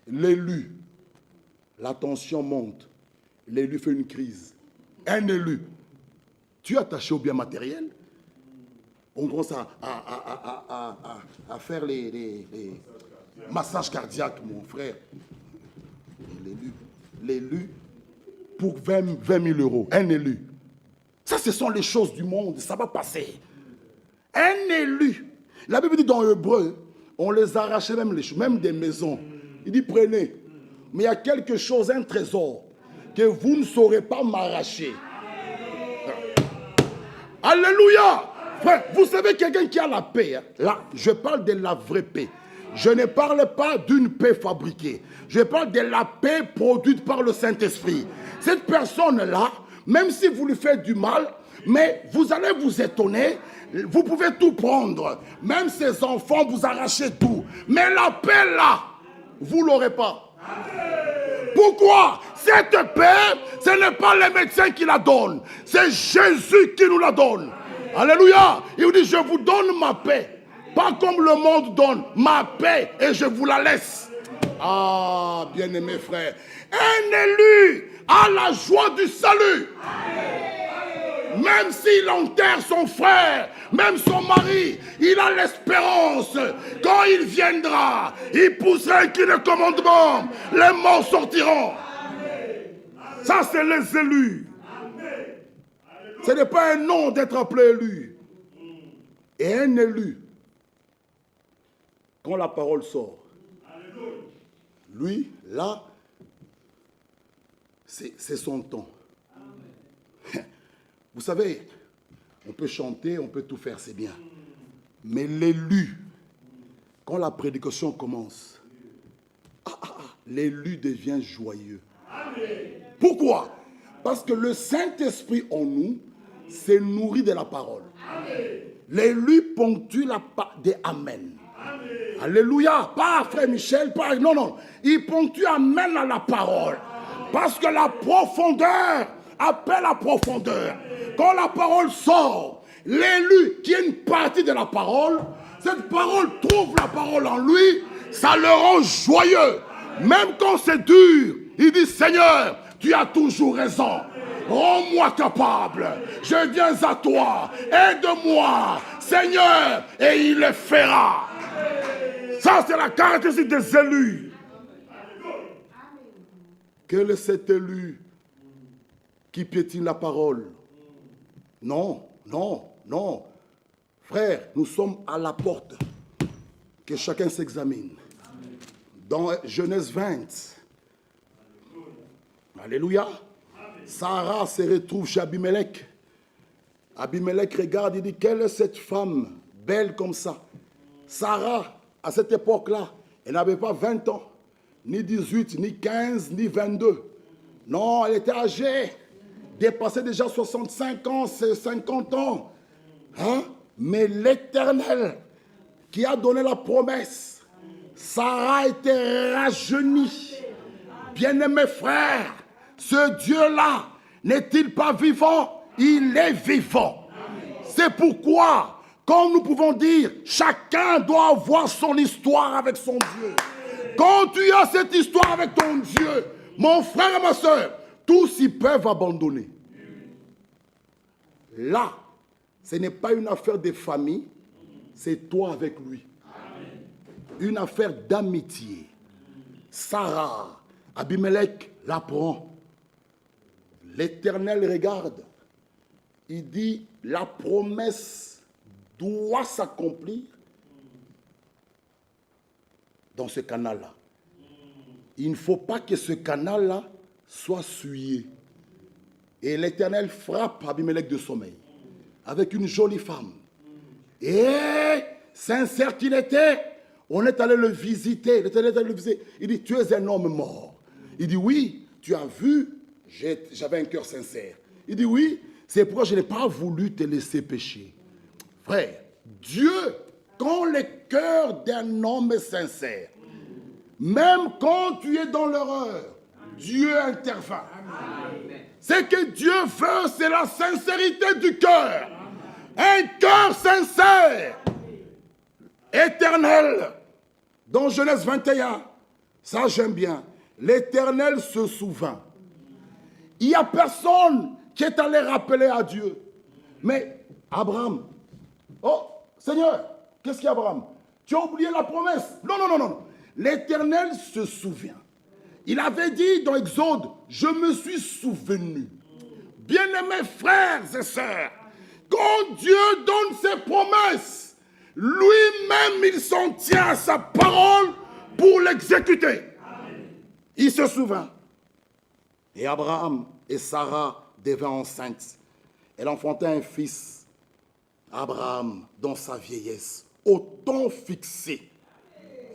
L'élu, la tension monte. L'élu fait une crise. Un élu, tu es attaché au bien matériel. On commence à faire les massages cardiaques, mon frère. L'élu, pour 20 000 €, un élu. Ça, ce sont les choses du monde, ça va passer. Un élu. La Bible dit dans Hébreu, on les arrachait même des maisons. Il dit, prenez. Mais il y a quelque chose, un trésor, que vous ne saurez pas m'arracher. Alléluia. Frère, vous savez quelqu'un qui a la paix. Hein? Là, je parle de la vraie paix. Je ne parle pas d'une paix fabriquée. Je parle de la paix produite par le Saint-Esprit. Cette personne-là, même si vous lui faites du mal, mais vous allez vous étonner, vous pouvez tout prendre. Même ses enfants, vous arrachez tout. Mais la paix là, vous ne l'aurez pas. Pourquoi? Cette paix, ce n'est pas les médecins qui la donnent. C'est Jésus qui nous la donne. Alléluia. Il vous dit, je vous donne ma paix. Pas comme le monde donne ma paix et je vous la laisse. Ah, bien-aimés frères. Un élu a la joie du salut. Même s'il enterre son frère, même son mari, il a l'espérance. Quand il viendra, il poussera un cri de commandement. Les morts sortiront. Ça, c'est les élus. Ce n'est pas un nom d'être appelé élu. Et un élu, quand la parole sort, lui, là, c'est son temps. Vous savez, on peut chanter, on peut tout faire, c'est bien. Mais l'élu, quand la prédication commence, l'élu devient joyeux. Pourquoi? Parce que le Saint-Esprit en nous s'est nourri de la parole. L'élu ponctue des Amen. Alléluia. Pas frère Michel, pas... Non. Il ponctue Amen à la parole. Parce que la profondeur appelle à profondeur. Quand la parole sort, l'élu qui est une partie de la parole, cette parole trouve la parole en lui, ça le rend joyeux. Même quand c'est dur, il dit, Seigneur, tu as toujours raison. Rends-moi capable. Je viens à toi. Aide-moi, Seigneur, et il le fera. Ça, c'est la caractéristique des élus. Quel est cet élu qui piétine la parole? Non. Frère, nous sommes à la porte. Que chacun s'examine. Dans Genèse 20. Alléluia. Sarah se retrouve chez Abimelech. Abimelech regarde et dit, quelle est cette femme belle comme ça? Sarah, à cette époque-là, elle n'avait pas 20 ans, ni 18, ni 15, ni 22. Non, elle était âgée, dépassait déjà 65 ans, 50 ans. Hein? Mais l'Éternel, qui a donné la promesse, Sarah était rajeunie. Bien-aimés frères, ce Dieu-là, n'est-il pas vivant? Il est vivant. C'est pourquoi, comme nous pouvons dire, chacun doit avoir son histoire avec son Dieu. Quand tu as cette histoire avec ton Dieu, mon frère et ma soeur, tous ils peuvent abandonner. Là, Ce n'est pas une affaire de famille, c'est toi avec lui. Une affaire d'amitié. Sarah, Abimelech l'apprend. L'Éternel regarde. Il dit, la promesse doit s'accomplir dans ce canal-là. Il ne faut pas que ce canal-là soit souillé. Et l'Éternel frappe Abimelech de sommeil avec une jolie femme. Et sincère qu'il était, on est allé le visiter. L'Éternel est allé le visiter. Il dit, tu es un homme mort. Il dit, oui, tu as vu, j'avais un cœur sincère. Il dit, oui, c'est pourquoi je n'ai pas voulu te laisser pécher. Frère, Dieu, quand le cœur d'un homme est sincère, même quand tu es dans l'erreur, Dieu intervient. Ce que Dieu veut, c'est la sincérité du cœur. Un cœur sincère, éternel. Dans Genèse 21, ça j'aime bien. L'Éternel se souvint. Il n'y a personne qui est allé rappeler à Dieu. Mais Abraham, oh Seigneur, qu'est-ce qu'il y a Abraham? Tu as oublié la promesse? Non, non, non, non. L'Éternel se souvient. Il avait dit dans Exode, je me suis souvenu. Bien-aimés frères et sœurs, quand Dieu donne ses promesses, lui-même il s'en tient à sa parole pour l'exécuter. Il se souvint. Et Abraham et Sarah devinrent enceintes. Elle enfanta un fils, Abraham, dans sa vieillesse, au temps fixé.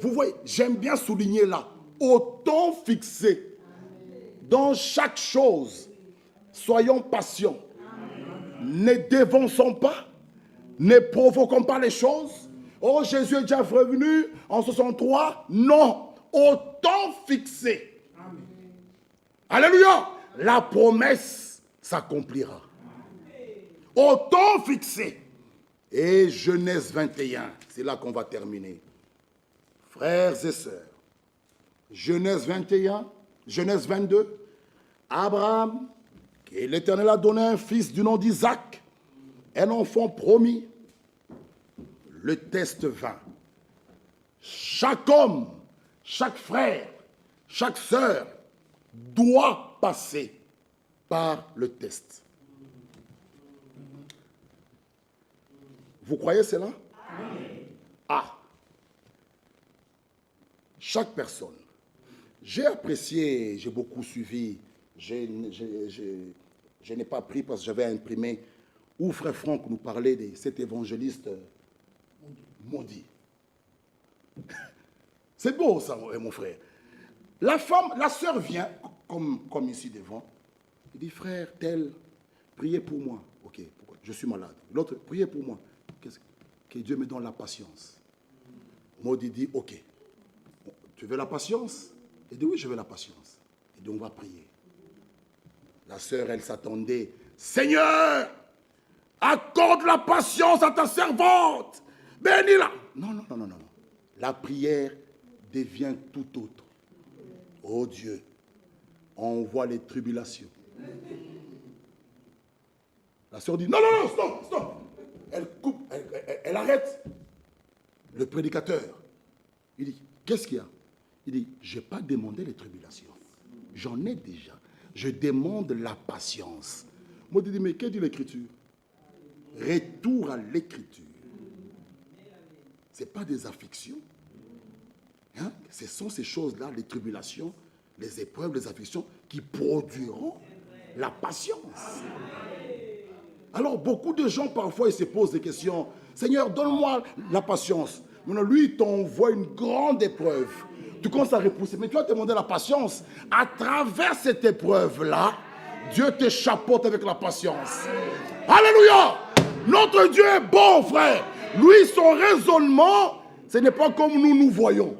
Vous voyez, j'aime bien souligner là, au temps fixé. Dans chaque chose, soyons patients. Ne dévançons pas, ne provoquons pas les choses. Oh, Jésus est déjà revenu en 63. Non, au temps fixé. Alléluia. La promesse s'accomplira. Au temps fixé. Et Genèse 21, c'est là qu'on va terminer. Frères et sœurs, Genèse 21, Genèse 22, Abraham, et l'Éternel a donné un fils du nom d'Isaac, un enfant promis. Le test vint. Chaque homme, chaque frère, chaque sœur doit passer par le test. Vous croyez cela? Ah. Chaque personne. J'ai apprécié, j'ai beaucoup suivi. Je n'ai pas pris parce que j'avais imprimé où Frère Franck nous parlait de cet évangéliste maudit. C'est beau ça, mon frère. La femme, la sœur vient, comme ici devant. Il dit, frère, tel, priez pour moi. Ok, pourquoi? Je suis malade. L'autre, priez pour moi. Que Dieu me donne la patience. Maudit dit, ok. Tu veux la patience? Il dit, oui, je veux la patience. Il dit, on va prier. La sœur, elle s'attendait. Seigneur, accorde la patience à ta servante. Bénis-la. Non, non, non, non, non. La prière devient tout autre. Oh Dieu, envoie les tribulations. La sœur dit, non, non, non, stop, stop. Elle coupe, elle arrête. Le prédicateur, il dit, qu'est-ce qu'il y a? Il dit, je n'ai pas demandé les tribulations. J'en ai déjà. Je demande la patience. Moi, je dis, mais que dit l'Écriture? Retour à l'Écriture. Ce n'est pas des afflictions. Hein? Ce sont ces choses-là, les tribulations, les épreuves, les afflictions, qui produiront la patience. Alors, beaucoup de gens, parfois, ils se posent des questions. Seigneur, donne-moi la patience. Maintenant, lui, il t'envoie une grande épreuve. Tu commences à repousser. Mais tu vas demander la patience. À travers cette épreuve-là, Dieu te chapeaute avec la patience. Alléluia! Notre Dieu est bon, frère. Lui, son raisonnement, ce n'est pas comme nous voyons.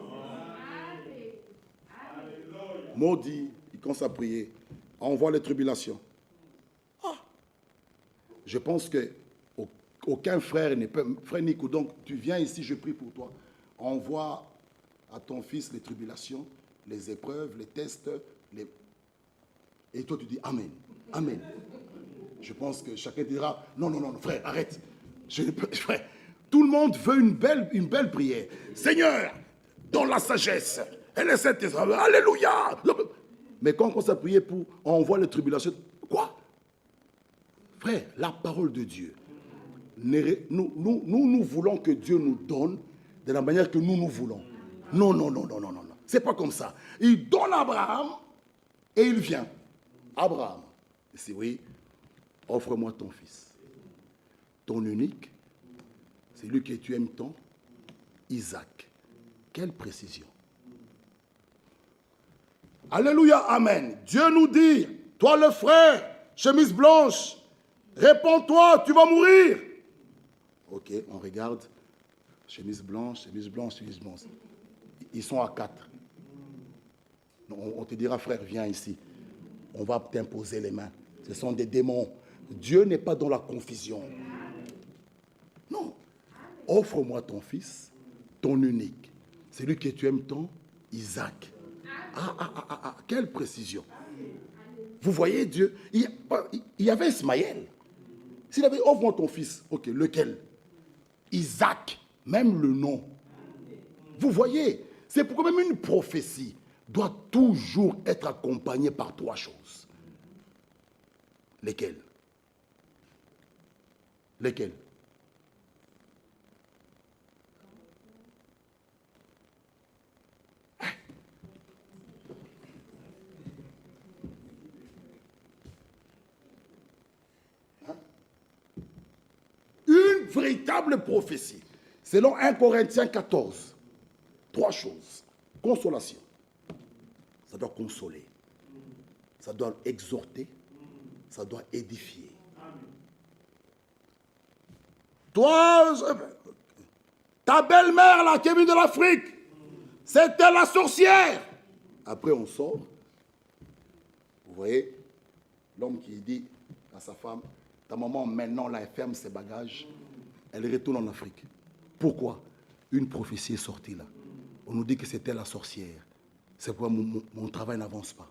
Maudit, il commence à prier. Envoie les tribulations. Ah. Je pense que aucun frère ne peut... Frère Nico, donc tu viens ici, je prie pour toi. Envoie à ton fils les tribulations, les épreuves, les tests, et toi tu dis Amen, Amen. Je pense que chacun dira, non, non, non, frère, arrête. Frère, tout le monde veut une belle prière. Seigneur, donne la sagesse. Elle est cette. Alléluia. Mais quand on commence à prier pour, on voit les tribulations. Quoi? Frère, la parole de Dieu. Nous voulons que Dieu nous donne de la manière que nous voulons. Non. C'est pas comme ça. Il donne à Abraham et il vient. Abraham, c'est oui, offre-moi ton fils. Ton unique, c'est lui que tu aimes tant, Isaac. Quelle précision. Alléluia, amen. Dieu nous dit, toi le frère, chemise blanche, réponds-toi, tu vas mourir. Ok, on regarde. Chemise blanche, chemise blanche, chemise blanche. Ils sont à 4. On te dira, frère, viens ici. On va t'imposer les mains. Ce sont des démons. Dieu n'est pas dans la confusion. Non. Offre-moi ton fils, ton unique. Celui que tu aimes tant, Isaac. Quelle précision. Vous voyez Dieu, il y avait Ismaël. S'il avait offre-moi ton fils, ok, lequel? Isaac, même le nom. Vous voyez, c'est pourquoi même une prophétie doit toujours être accompagnée par 3 choses. Lesquelles? Lesquelles? Une véritable prophétie. Selon 1 Corinthiens 14, 3 choses. Consolation. Ça doit consoler. Ça doit exhorter. Ça doit édifier. Toi, ta belle-mère là qui est venue de l'Afrique, c'était la sorcière. Après on sort. Vous voyez, l'homme qui dit à sa femme, ta maman maintenant là elle ferme ses bagages, elle retourne en Afrique. Pourquoi? Une prophétie est sortie là. On nous dit que c'était la sorcière. C'est pourquoi mon travail n'avance pas.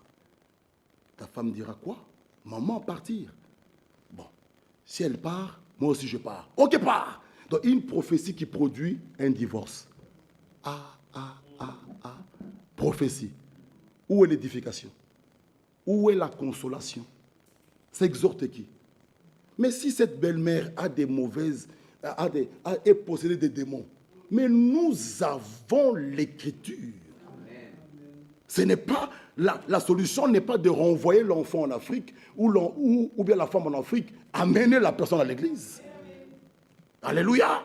Ta femme dira quoi? Maman partir. Bon, si elle part, moi aussi je pars. Ok, pars. Donc une prophétie qui produit un divorce. Prophétie. Où est l'édification? Où est la consolation? C'est exhorter qui? Mais si cette belle-mère a des mauvaises, est possédée des démons, mais nous avons l'écriture. Ce n'est pas, la solution n'est pas de renvoyer l'enfant en Afrique ou bien la femme en Afrique, amener la personne à l'église. Alléluia.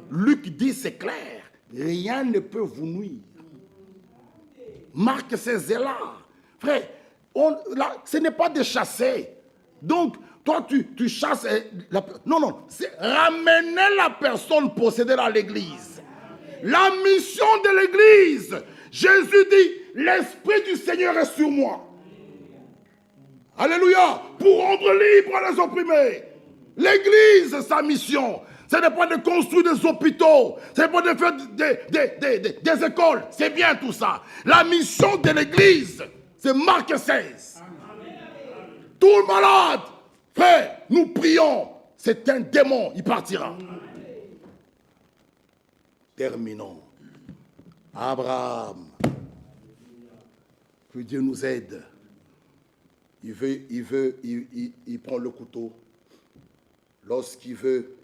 Luc dit, c'est clair, rien ne peut vous nuire. Marc 16 est là. Frère, ce n'est pas de chasser. Donc, toi, tu chasses. Non, c'est ramener la personne possédée à l'église. La mission de l'église. Jésus dit, l'Esprit du Seigneur est sur moi. Alléluia. Pour rendre libre les opprimés. L'église, sa mission. Ce n'est pas de construire des hôpitaux. Ce n'est pas de faire des écoles. C'est bien tout ça. La mission de l'église, c'est Marc 16. Tout le malade, frère, nous prions. C'est un démon, il partira. Terminons. Abraham. Que Dieu nous aide. Il prend le couteau. Lorsqu'il veut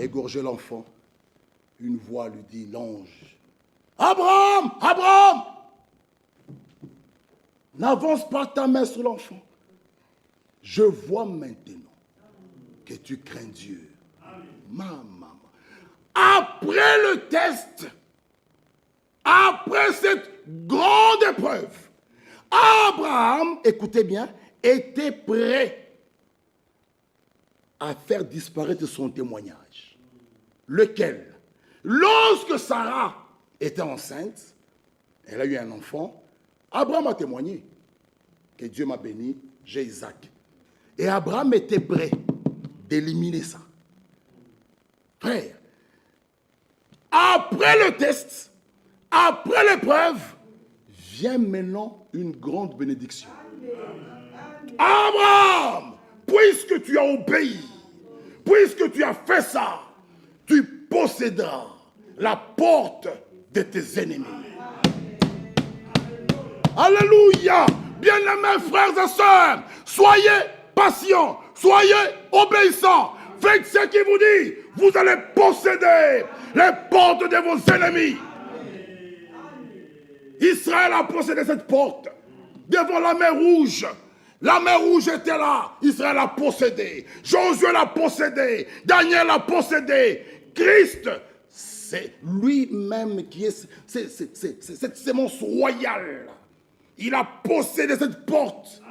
égorger l'enfant, une voix lui dit, l'ange, Abraham, Abraham, n'avance pas ta main sur l'enfant. Je vois maintenant que tu crains Dieu. Maman. Après le test, après cette grande épreuve, Abraham, écoutez bien, était prêt à faire disparaître son témoignage. Lequel? Lorsque Sarah était enceinte, elle a eu un enfant, Abraham a témoigné que Dieu m'a béni, j'ai Isaac. Et Abraham était prêt d'éliminer ça. Frère, après le test, après l'épreuve, vient maintenant une grande bénédiction. Abraham, puisque tu as obéi, Puisque tu as fait ça, tu posséderas la porte de tes ennemis. Alléluia. Bien-aimés frères et sœurs, soyez patients, soyez obéissants. Faites ce qu'il vous dit. Vous allez posséder les portes de vos ennemis. Israël a possédé cette porte devant la mer Rouge. La mer Rouge était là. Israël a possédé. Josué l'a possédé. Daniel l'a possédé. Christ, c'est lui-même qui est cette sémence royale. Il a possédé cette porte.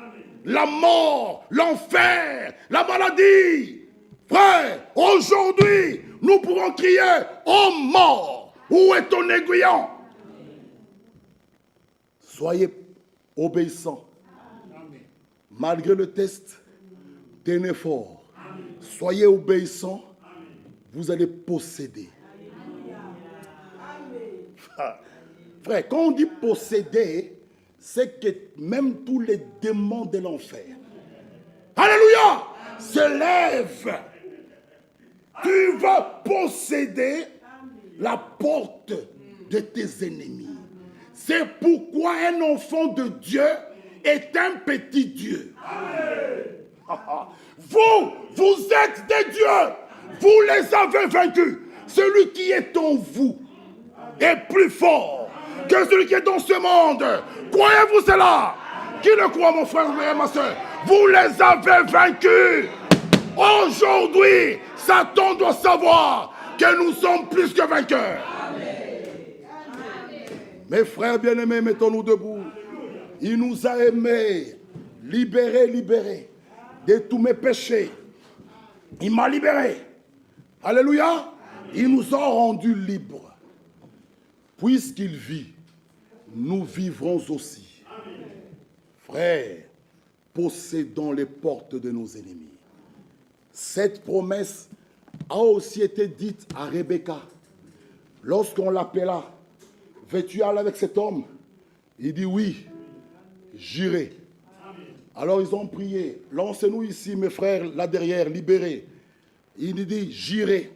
La mort, l'enfer, la maladie. Frère, aujourd'hui, nous pouvons crier, ô mort, où est ton aiguillon? Soyez obéissants. Malgré le test, tenez fort. Soyez obéissants, vous allez posséder. Frère, quand on dit posséder, c'est que même tous les démons de l'enfer, alléluia, se lèvent. Tu vas posséder la porte de tes ennemis. C'est pourquoi un enfant de Dieu est un petit Dieu. Vous êtes des dieux. Vous les avez vaincus. Celui qui est en vous est plus fort que celui qui est dans ce monde. Croyez-vous cela? Qui le croit, mon frère et ma soeur? Vous les avez vaincus. Aujourd'hui, Satan doit savoir que nous sommes plus que vainqueurs. Mes frères bien-aimés, mettons-nous debout. Il nous a aimés, libérés de tous mes péchés. Il m'a libéré. Alléluia. Il nous a rendus libres. Puisqu'il vit, nous vivrons aussi. Frères, possédons les portes de nos ennemis. Cette promesse a aussi été dite à Rebecca. Lorsqu'on l'appela, veux-tu aller avec cet homme? Il dit oui, j'irai. Alors ils ont prié. Lancez-nous ici, mes frères, là derrière, libérés. Il dit j'irai.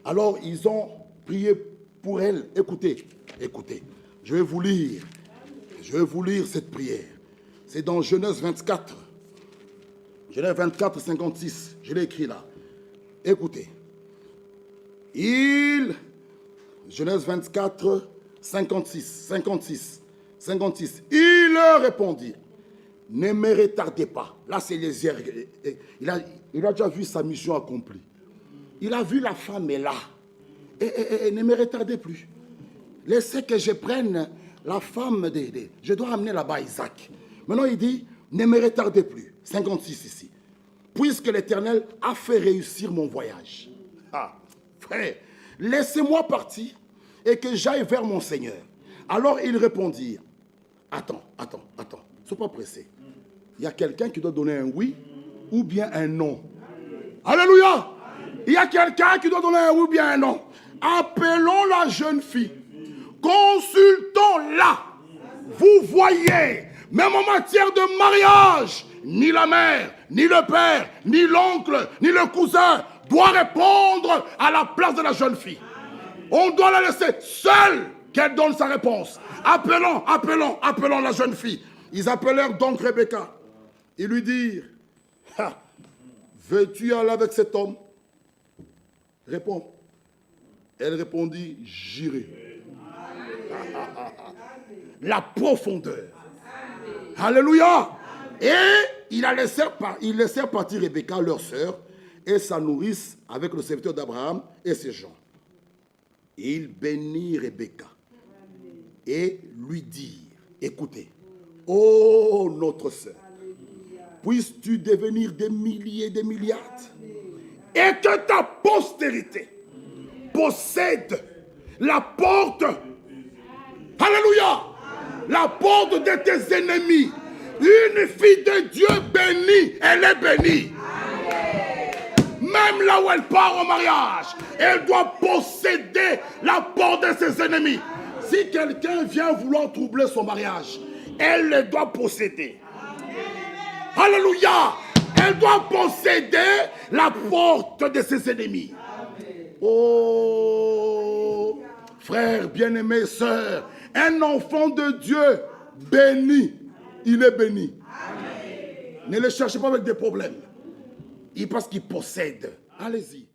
Alors ils ont prié pour elle. Écoutez. Je vais vous lire cette prière. C'est dans Genèse 24. Genèse 24, 56. Je l'ai écrit là. Écoutez. Genèse 24, 56. Il leur répondit, ne me retardez pas. Là, c'est les airs. Il a déjà vu sa mission accomplie. Il a vu la femme est là. Et ne me retardez plus. Laissez que je prenne la femme je dois amener là-bas Isaac. Maintenant, il dit, ne me retardez plus. 56 ici. Puisque l'Éternel a fait réussir mon voyage. Ah, frère, laissez-moi partir et que j'aille vers mon Seigneur. Alors ils répondirent, attends, ne sois pas pressé. Il y a quelqu'un qui doit donner un oui ou bien un non. Alléluia. Il y a quelqu'un qui doit donner un oui ou bien un non. Appelons la jeune fille. Consultons-la. Vous voyez, même en matière de mariage, ni la mère, ni le père, ni l'oncle, ni le cousin doit répondre à la place de la jeune fille. On doit la laisser seule qu'elle donne sa réponse. Appelons la jeune fille. Ils appelèrent donc Rebecca. Ils lui dirent, veux-tu aller avec cet homme? Réponds. Elle répondit, j'irai. La profondeur. Alléluia. Et ils laissèrent partir Rebecca, leur sœur, et sa nourrice avec le serviteur d'Abraham et ses gens. Il bénit Rebecca et lui dit, écoutez, ô notre sœur, puisses-tu devenir des milliers, des milliards, et que ta postérité possède la porte, alléluia, la porte de tes ennemis. Une fille de Dieu bénie, elle est bénie. Même là où elle part au mariage, elle doit posséder la porte de ses ennemis. Si quelqu'un vient vouloir troubler son mariage, elle le doit posséder. Alléluia. Elle doit posséder la porte de ses ennemis. Oh, frères, bien-aimés, sœurs, un enfant de Dieu béni, il est béni. Ne le cherchez pas avec des problèmes. Parce qu'il possède. Allez-y.